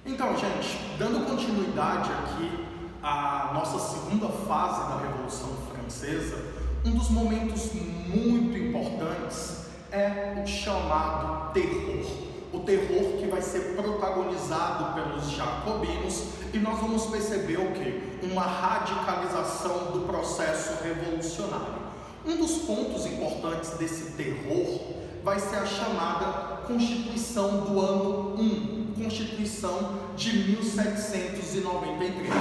Então, gente, dando continuidade aqui à nossa segunda fase da Revolução Francesa, um dos momentos muito importantes é o chamado terror. O terror que vai ser protagonizado pelos jacobinos, e nós vamos perceber o quê? Uma radicalização do processo revolucionário. Um dos pontos importantes desse terror vai ser a chamada Constituição do ano 1, Constituição de 1793.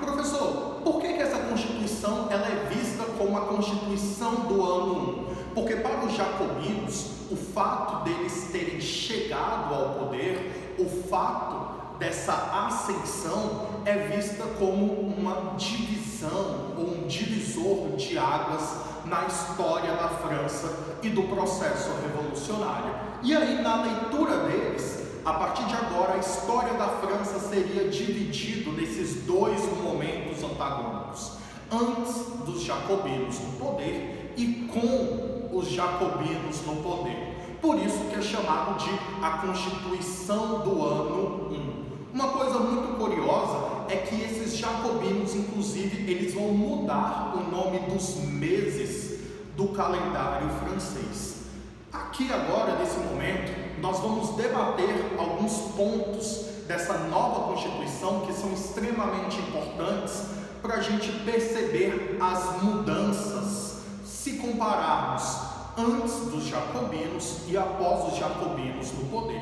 Professor, por que essa Constituição ela é vista como a Constituição do ano 1? Porque para os jacobinos, o fato deles terem chegado ao poder, o fato dessa ascensão é vista como uma divisão ou um divisor de águas na história da França e do processo revolucionário. E aí, na leitura deles, a partir de agora, a história da França seria dividida nesses dois momentos antagônicos: antes dos jacobinos no poder e com os jacobinos no poder. Por isso que é chamado de a Constituição do ano 1. Uma coisa muito curiosa é que esses jacobinos, inclusive, eles vão mudar o nome dos meses do calendário francês. Aqui agora, nesse momento, nós vamos debater alguns pontos dessa nova Constituição que são extremamente importantes para a gente perceber as mudanças, se compararmos antes dos jacobinos e após os jacobinos no poder.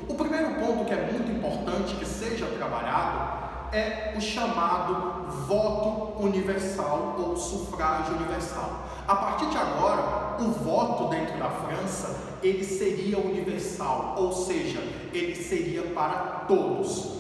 O primeiro ponto que é muito importante que seja trabalhado é o chamado voto universal ou sufrágio universal. A partir de agora, o voto dentro da França, ele seria universal, ou seja, ele seria para todos.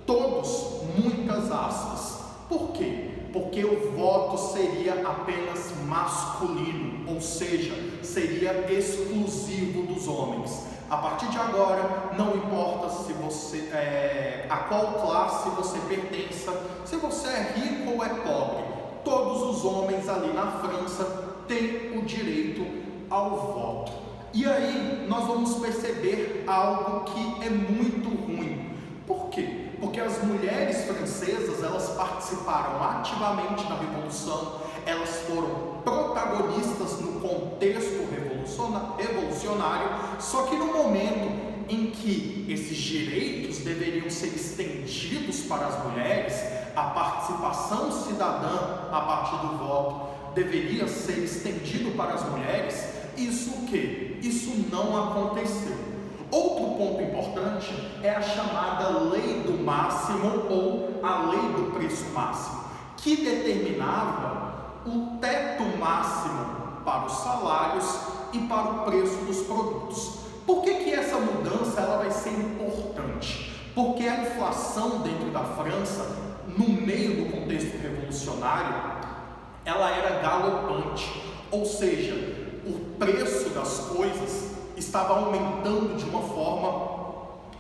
Todos, muitas aspas. Por quê? Porque o voto seria apenas masculino, ou seja, seria exclusivo dos homens. A partir de agora, não importa se você a qual classe você pertença, se você é rico ou é pobre, todos os homens ali na França têm o direito ao voto. E aí nós vamos perceber algo que é muito ruim. Por quê? Porque as mulheres francesas, elas participaram ativamente da Revolução, elas foram protagonistas no contexto revolucionário, só que no momento em que esses direitos deveriam ser estendidos para as mulheres, a participação cidadã a partir do voto deveria ser estendido para as mulheres, isso o quê? Isso não aconteceu. Outro ponto importante é a chamada lei do máximo ou a lei do preço máximo, que determinava o teto máximo para os salários e para o preço dos produtos. Por que essa mudança ela vai ser importante? Porque a inflação dentro da França, no meio do contexto revolucionário, ela era galopante, ou seja, o preço das coisas estava aumentando de uma forma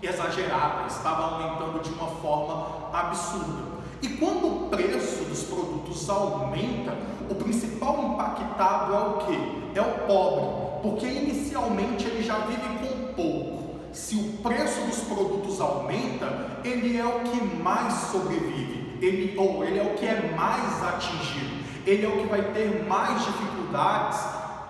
exagerada, estava aumentando de uma forma absurda. E quando o preço dos produtos aumenta, o principal impactado é o quê? É o pobre, porque inicialmente ele já vive com pouco. Se o preço dos produtos aumenta, ele é o que mais sobrevive, ele é o que é mais atingido, ele é o que vai ter mais dificuldades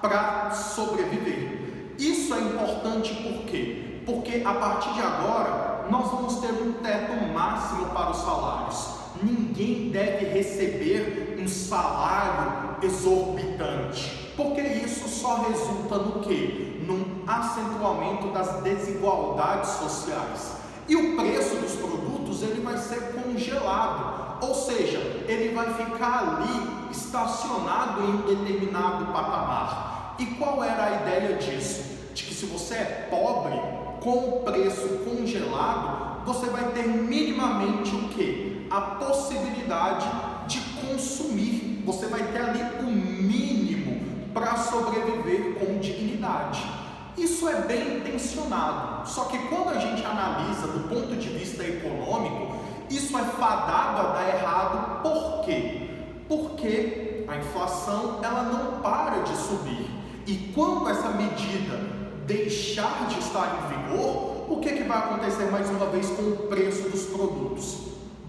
para sobreviver. Isso é importante por quê? Porque a partir de agora nós vamos ter um teto máximo para os salários. Ninguém deve receber um salário exorbitante, porque isso só resulta no quê? Num acentuamento das desigualdades sociais. E o preço dos produtos ele vai ser congelado, ou seja, ele vai ficar ali estacionado em um determinado patamar. E qual era a ideia disso? De que se você é pobre, com o preço congelado, você vai ter minimamente o quê? A possibilidade de consumir. Você vai ter ali o mínimo para sobreviver com dignidade. Isso é bem intencionado, só que quando a gente analisa do ponto de vista econômico, isso é fadado a dar errado. Por quê? Porque a inflação ela não para de subir. E quando essa medida deixar de estar em vigor, o que vai acontecer mais uma vez com o preço dos produtos?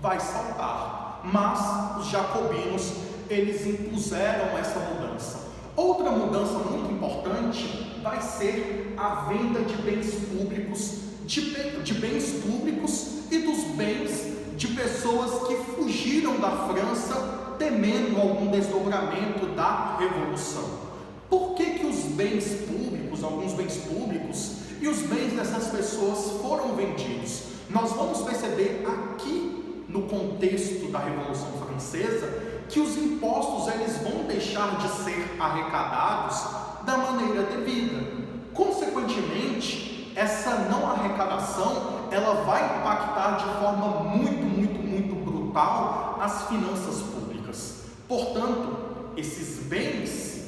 Vai saltar. Mas os jacobinos, eles impuseram essa mudança. Outra mudança muito importante vai ser a venda de bens públicos, de bens públicos e dos bens de pessoas que fugiram da França temendo algum desdobramento da Revolução. Por que os bens públicos, alguns bens públicos e os bens dessas pessoas foram vendidos? Nós vamos perceber aqui no contexto da Revolução Francesa que os impostos eles vão deixar de ser arrecadados da maneira devida. Consequentemente, essa não arrecadação ela vai impactar de forma muito brutal as finanças públicas. Portanto, esses bens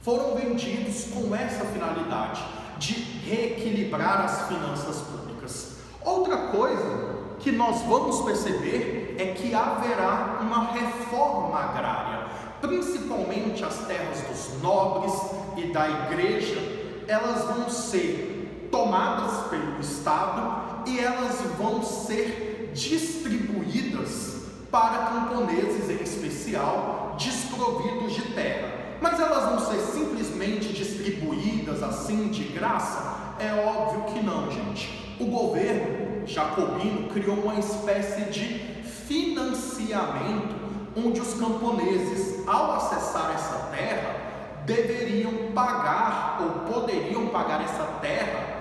foram vendidos com essa finalidade de reequilibrar as finanças públicas. Outra coisa que nós vamos perceber é que haverá uma reforma agrária, principalmente as terras dos nobres e da igreja, elas vão ser tomadas pelo Estado e elas vão ser distribuídas para camponeses em especial, desprovidos de terra. Mas elas vão ser simplesmente distribuídas assim de graça? É óbvio que não, gente. O governo jacobino criou uma espécie de financiamento onde os camponeses, ao acessar essa terra, deveriam pagar ou poderiam pagar essa terra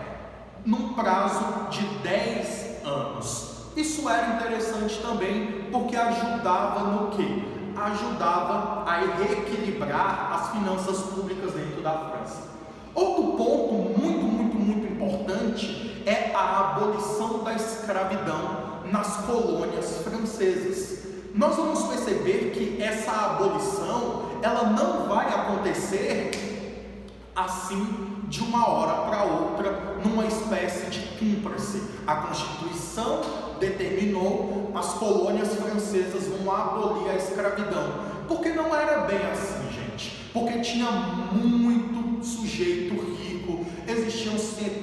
num prazo de 10 anos. Isso era interessante também porque ajudava no quê? Ajudava a reequilibrar as finanças públicas dentro da França. Outro ponto muito importante é a abolição da escravidão nas colônias francesas. Nós vamos perceber que essa abolição ela não vai acontecer assim de uma hora para outra, numa espécie de cúmplice. A Constituição determinou as colônias francesas vão abolir a escravidão, porque não era bem assim, gente, porque tinha muito sujeito rico, existiam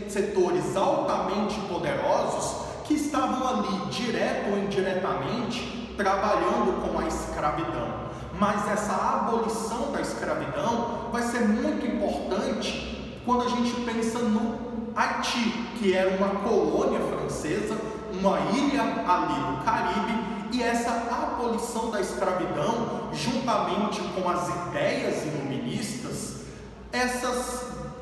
setores altamente poderosos que estavam ali, direto ou indiretamente, trabalhando com a escravidão. Mas essa abolição da escravidão vai ser muito importante quando a gente pensa no Haiti, que era uma colônia francesa, uma ilha ali no Caribe, e essa abolição da escravidão, juntamente com as ideias iluministas,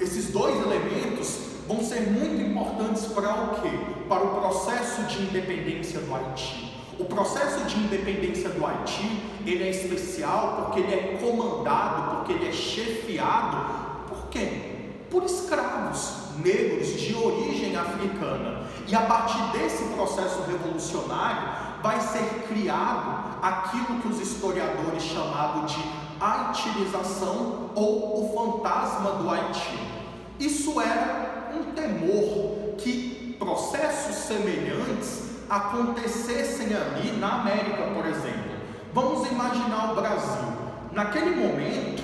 esses dois elementos vão ser muito importantes para o quê? Para o processo de independência do Haiti. O processo de independência do Haiti, ele é especial porque ele é comandado, porque ele é chefiado, por quê? Por escravos negros de origem africana. E a partir desse processo revolucionário, vai ser criado aquilo que os historiadores chamam de haitianização ou o fantasma do Haiti. Isso era um temor que processos semelhantes acontecessem ali na América, por exemplo. Vamos imaginar o Brasil. Naquele momento,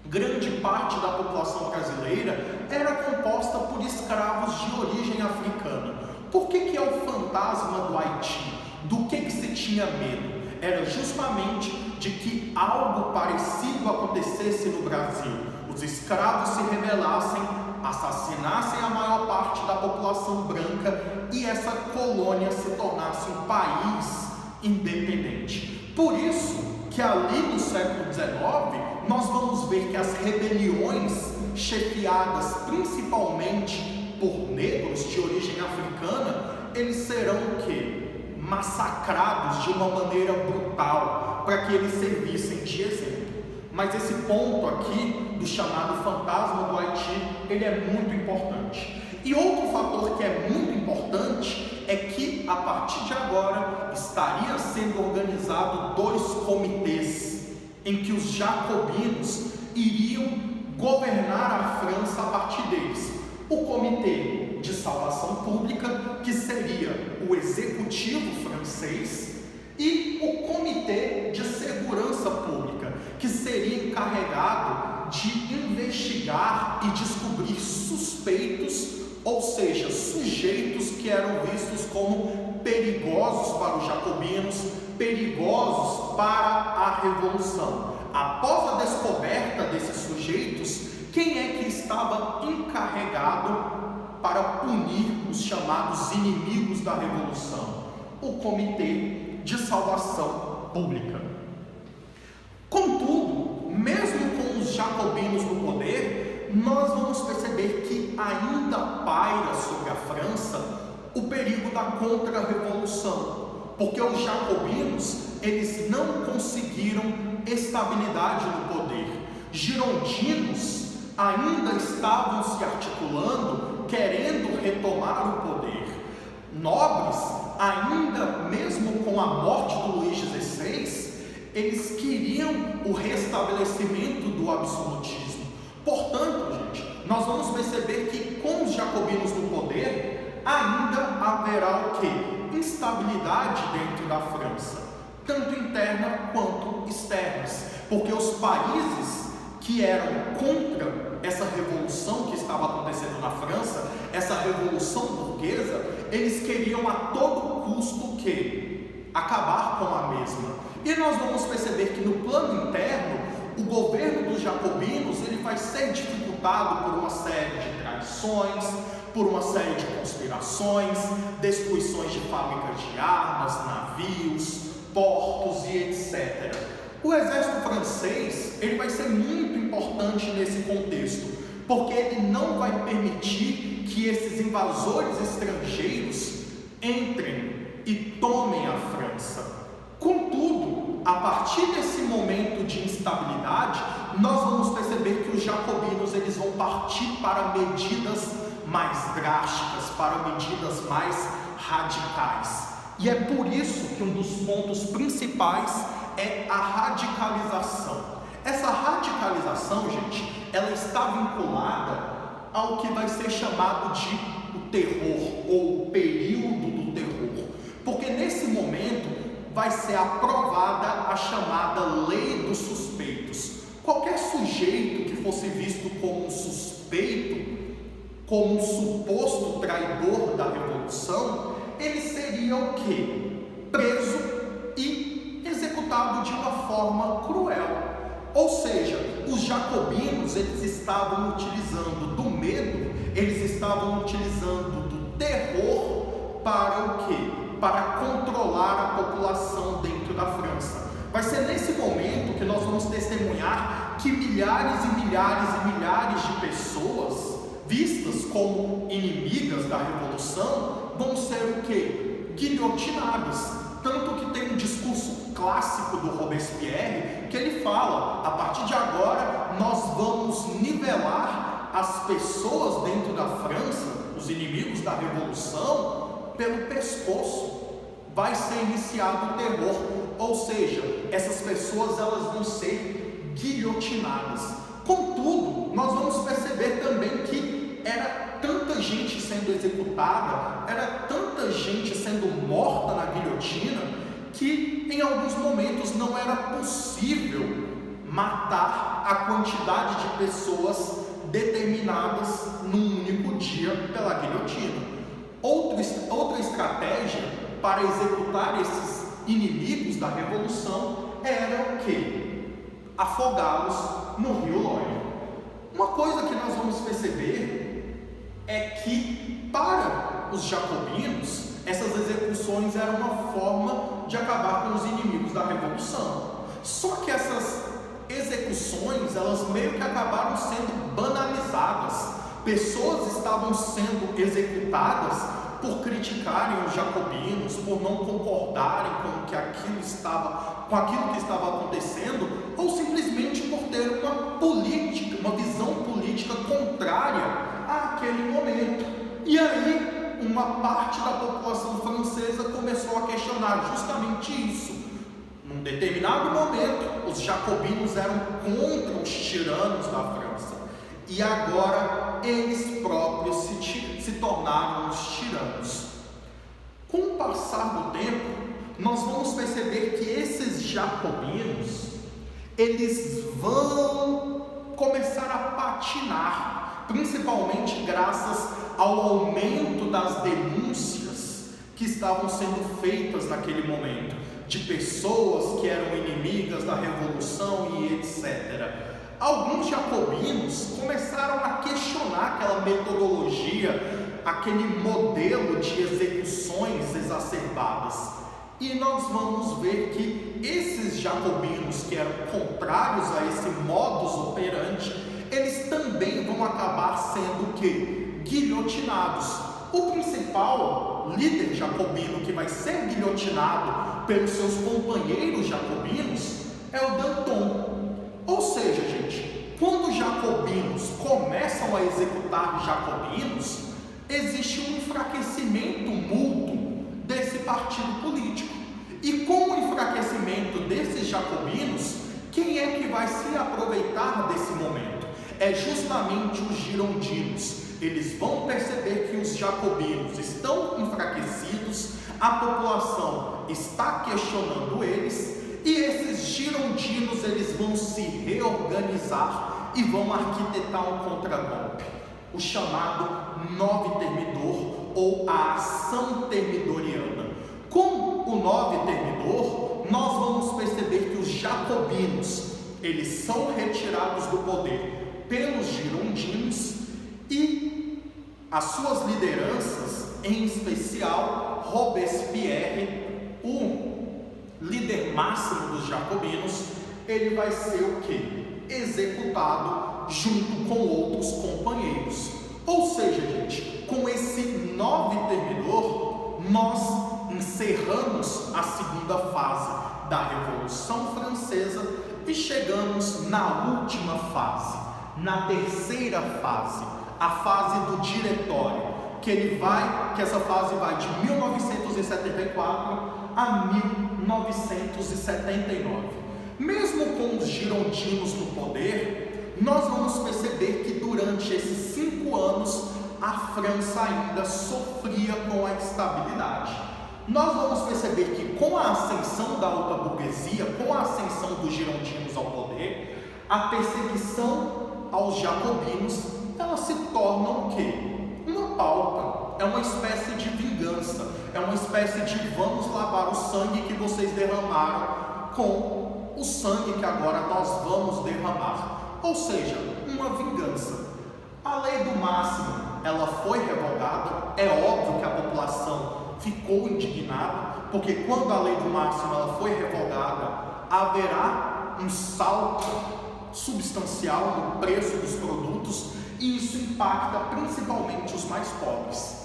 grande parte da população brasileira era composta por escravos de origem africana. Por que é o fantasma do Haiti? Do que se tinha medo? Era justamente de que algo parecido acontecesse no Brasil. Os escravos se rebelassem, assassinassem a maior parte da população branca e essa colônia se tornasse um país independente. Por isso que ali no século XIX, nós vamos ver que as rebeliões chefiadas principalmente por negros de origem africana, eles serão o quê? Massacrados de uma maneira brutal, para que eles servissem de exemplo. Mas esse ponto aqui, do chamado fantasma do Haiti, ele é muito importante. E outro fator que é muito importante é que, a partir de agora, estaria sendo organizado 2 comitês, em que os jacobinos iriam governar a França a partir deles. O Comitê de Salvação Pública, que seria o executivo francês, e o Comitê de Segurança Pública, que seria encarregado de investigar e descobrir suspeitos ou seja, sujeitos que eram vistos como perigosos para os jacobinos, perigosos para a revolução. Após a descoberta desses sujeitos, quem é que estava encarregado para punir os chamados inimigos da revolução? O Comitê de Salvação Pública. Contudo, mesmo com os jacobinos no poder, nós vamos perceber que ainda paira sobre a França o perigo da contra-revolução, porque os jacobinos, eles não conseguiram estabilidade no poder. Girondinos ainda estavam se articulando, querendo retomar o poder. Nobres, ainda mesmo com a morte do Luís XVI, eles queriam o restabelecimento do absolutismo. Portanto, gente, nós vamos perceber que com os jacobinos no poder, ainda haverá o quê? Instabilidade dentro da França, tanto interna quanto externas, porque os países que eram contra essa revolução que estava acontecendo na França, essa revolução burguesa, eles queriam a todo custo o quê? Acabar com a mesma. E nós vamos perceber que no plano interno, o governo dos jacobinos ele vai ser dificultado por uma série de traições, por uma série de conspirações, destruições de fábricas de armas, navios, portos e etc. O exército francês ele vai ser muito importante nesse contexto, porque ele não vai permitir que esses invasores estrangeiros entrem e tomem a França. Contudo, a partir desse momento de instabilidade, nós vamos perceber que os jacobinos eles vão partir para medidas mais drásticas, para medidas mais radicais. E é por isso que um dos pontos principais é a radicalização. Essa radicalização, gente, ela está vinculada ao que vai ser chamado de o terror, ou o período do terror. Porque nesse momento vai ser aprovada a chamada Lei dos Suspeitos. Qualquer sujeito que fosse visto como um suspeito, como um suposto traidor da revolução, ele seria o quê? Preso e executado de uma forma cruel. Ou seja, os jacobinos eles estavam utilizando do medo, eles estavam utilizando do terror para o quê? Para controlar a população dentro da França. Vai ser nesse momento que nós vamos testemunhar que milhares e milhares e milhares de pessoas vistas como inimigas da revolução vão ser o quê? Guilhotinadas. Tanto que tem um discurso clássico do Robespierre que ele fala: a partir de agora nós vamos nivelar as pessoas dentro da França, os inimigos da revolução, pelo pescoço. Vai ser iniciado o terror, ou seja, essas pessoas elas vão ser guilhotinadas. Contudo, nós vamos perceber também que era tanta gente sendo executada, era tanta gente sendo morta na guilhotina, que em alguns momentos não era possível matar a quantidade de pessoas determinadas num único dia pela guilhotina. Outra estratégia para executar esses inimigos da revolução era o quê? Afogá-los no rio Loire. Uma coisa que nós vamos perceber é que para os jacobinos essas execuções eram uma forma de acabar com os inimigos da revolução. Só que essas execuções elas meio que acabaram sendo banalizadas. Pessoas estavam sendo executadas por criticarem os jacobinos, por não concordarem com aquilo que estava acontecendo, ou simplesmente por ter uma visão política contrária àquele momento. E aí, uma parte da população francesa começou a questionar justamente isso. Num determinado momento, os jacobinos eram contra os tiranos da França. E agora eles próprios se tornaram os tiranos. Com o passar do tempo, nós vamos perceber que esses jacobinos, eles vão começar a patinar, principalmente graças ao aumento das denúncias que estavam sendo feitas naquele momento, de pessoas que eram inimigas da revolução e etc. Alguns jacobinos começaram a questionar aquela metodologia, aquele modelo de execuções exacerbadas. E nós vamos ver que esses jacobinos que eram contrários a esse modus operandi, eles também vão acabar sendo o quê? Guilhotinados. O principal líder jacobino que vai ser guilhotinado pelos seus companheiros jacobinos é o Danton. Ou seja, gente, quando os jacobinos começam a executar jacobinos, existe um enfraquecimento mútuo desse partido político. E com o enfraquecimento desses jacobinos, quem é que vai se aproveitar desse momento? É justamente os girondinos. Eles vão perceber que os jacobinos estão enfraquecidos, a população está questionando eles, e esses girondinos eles vão se reorganizar e vão arquitetar um contragolpe, o chamado Nove Termidor ou a ação termidoriana. Com o Nove Termidor, nós vamos perceber que os jacobinos eles são retirados do poder pelos girondinos e as suas lideranças, em especial Robespierre, o líder máximo dos jacobinos, ele vai ser o quê? Executado junto com outros companheiros. Ou seja, gente, com esse Nove Termidor, nós encerramos a segunda fase da Revolução Francesa e chegamos na última fase, na terceira fase, a fase do diretório, que essa fase vai de 1974 a 1979. Mesmo com os girondinos no poder, nós vamos perceber que durante esses 5 anos a França ainda sofria com a instabilidade. Nós vamos perceber que com a ascensão da alta burguesia, com a ascensão dos girondinos ao poder, a perseguição aos jacobinos, ela se torna o quê? Uma pauta, é uma espécie de vingança, é uma espécie de vamos lavar o sangue que vocês derramaram com o sangue que agora nós vamos derramar. Ou seja, uma vingança. A lei do máximo, ela foi revogada, é óbvio que a população ficou indignada, porque quando a lei do máximo ela foi revogada, haverá um salto substancial no preço dos produtos e isso impacta principalmente os mais pobres.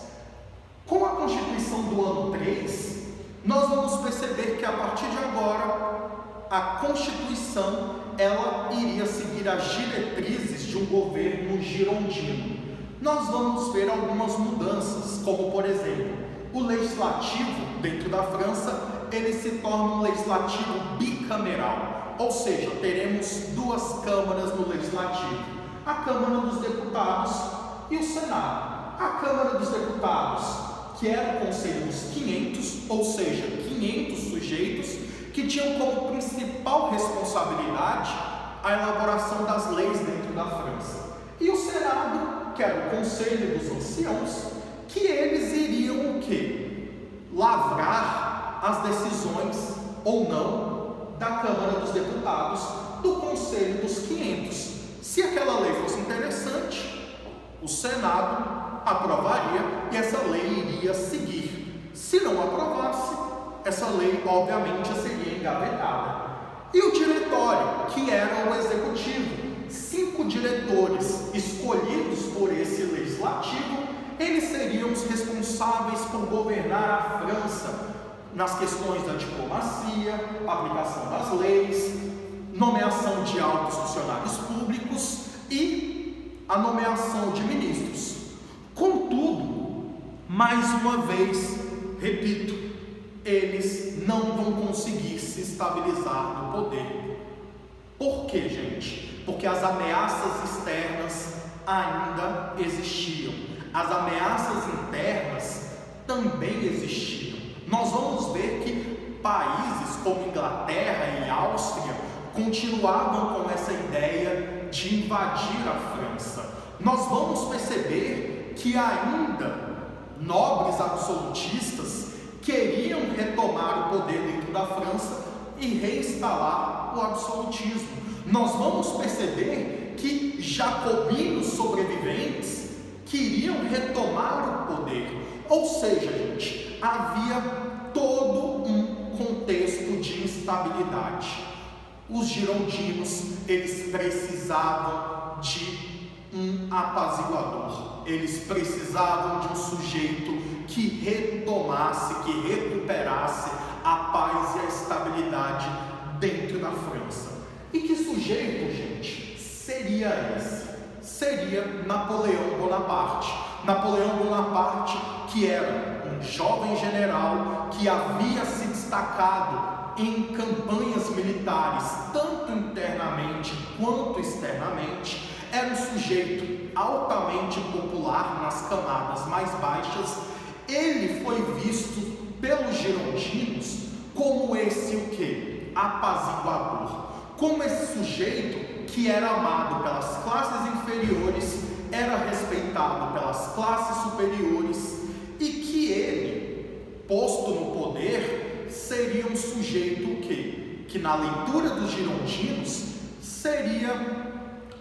Com a Constituição do ano 3, nós vamos perceber que a partir de agora a Constituição ela iria seguir as diretrizes de um governo girondino. Nós vamos ver algumas mudanças, como por exemplo, o legislativo dentro da França, ele se torna um legislativo bicameral, ou seja, teremos 2 câmaras no legislativo, a Câmara dos Deputados e o Senado. A Câmara dos Deputados, que era o Conselho dos 500, ou seja, 500 sujeitos, que tinham como principal responsabilidade a elaboração das leis dentro da França. E o Senado, que era o Conselho dos Anciãos, que eles iriam o quê? Lavrar as decisões ou não da Câmara dos Deputados, do Conselho dos 500. Se aquela lei fosse interessante, o Senado aprovaria e essa lei iria seguir. Se não aprovasse, essa lei obviamente seria engavetada. E o diretório, que era o executivo, 5 diretores escolhidos por esse legislativo, eles seriam os responsáveis por governar a França nas questões da diplomacia, aplicação das leis, nomeação de altos funcionários públicos e a nomeação de ministros. Contudo, mais uma vez, repito, eles não vão conseguir se estabilizar no poder. Por quê, gente? Porque as ameaças externas ainda existiam. As ameaças internas também existiam. Nós vamos ver que países como Inglaterra e Áustria continuavam com essa ideia de invadir a França. nós vamos perceber que ainda nobres absolutistas queriam retomar o poder dentro da França e reinstalar o absolutismo. Nós vamos perceber que jacobinos sobreviventes queriam retomar o poder. Ou seja, gente, havia todo um contexto de instabilidade. Os girondinos, eles precisavam de um apaziguador. Eles precisavam de um sujeito que retomasse, que recuperasse a paz e a estabilidade dentro da França. E que sujeito, gente, seria esse? Seria Napoleão Bonaparte. Napoleão Bonaparte, que era um jovem general que havia se destacado em campanhas militares, tanto internamente quanto externamente, era um sujeito altamente popular nas camadas mais baixas. Ele foi visto pelos girondinos como esse o quê? Apaziguador. Como esse sujeito que era amado pelas classes inferiores, era respeitado pelas classes superiores, e que ele, posto no poder, seria um sujeito que na leitura dos girondinos seria,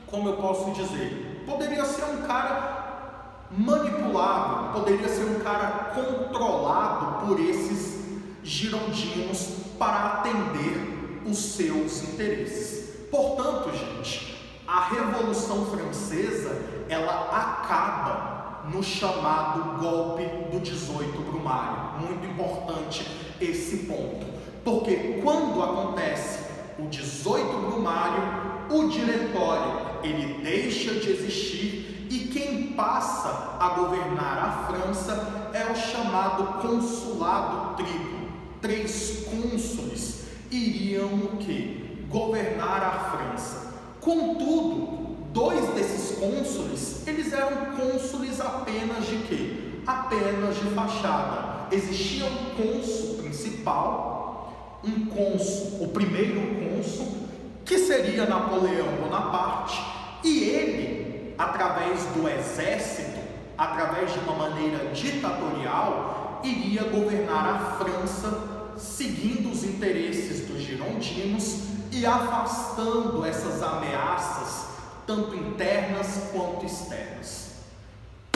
como eu posso dizer, poderia ser um cara manipulável, poderia ser um cara controlado por esses girondinos para atender os seus interesses. Portanto, gente, a Revolução Francesa, ela acaba no chamado golpe do 18 Brumário. Muito importante esse ponto, porque quando acontece o 18 Brumário, o diretório ele deixa de existir e quem passa a governar a França é o chamado consulado triplo. 3 cônsules iriam o quê? Governar a França. Contudo, 2 desses cônsules, eles eram cônsules apenas de quê? Apenas de fachada. Existia um cônsul principal, um cônsul, o primeiro cônsul, que seria Napoleão Bonaparte, e ele, através do exército, através de uma maneira ditatorial, iria governar a França, seguindo os interesses dos girondinos e afastando essas ameaças, tanto internas quanto externas.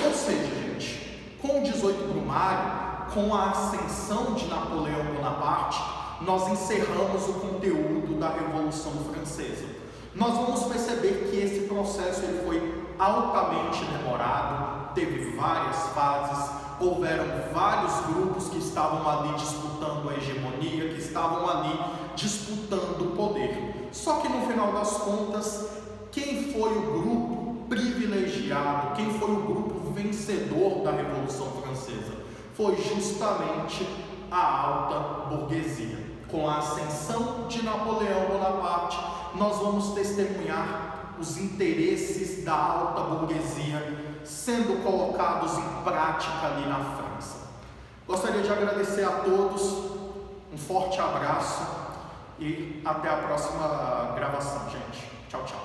Ou seja, gente, com o 18 Brumário, com a ascensão de Napoleão Bonaparte, nós encerramos o conteúdo da Revolução Francesa. Nós vamos perceber que esse processo ele foi altamente demorado, teve várias fases, houveram vários grupos que estavam ali disputando a hegemonia, que estavam ali disputando o poder. Só que no final das contas, quem foi o grupo privilegiado, quem foi o grupo vencedor da Revolução Francesa? Foi justamente a alta burguesia. Com a ascensão de Napoleão Bonaparte, nós vamos testemunhar os interesses da alta burguesia sendo colocados em prática ali na França. Gostaria de agradecer a todos, um forte abraço e até a próxima gravação, gente. Tchau, tchau.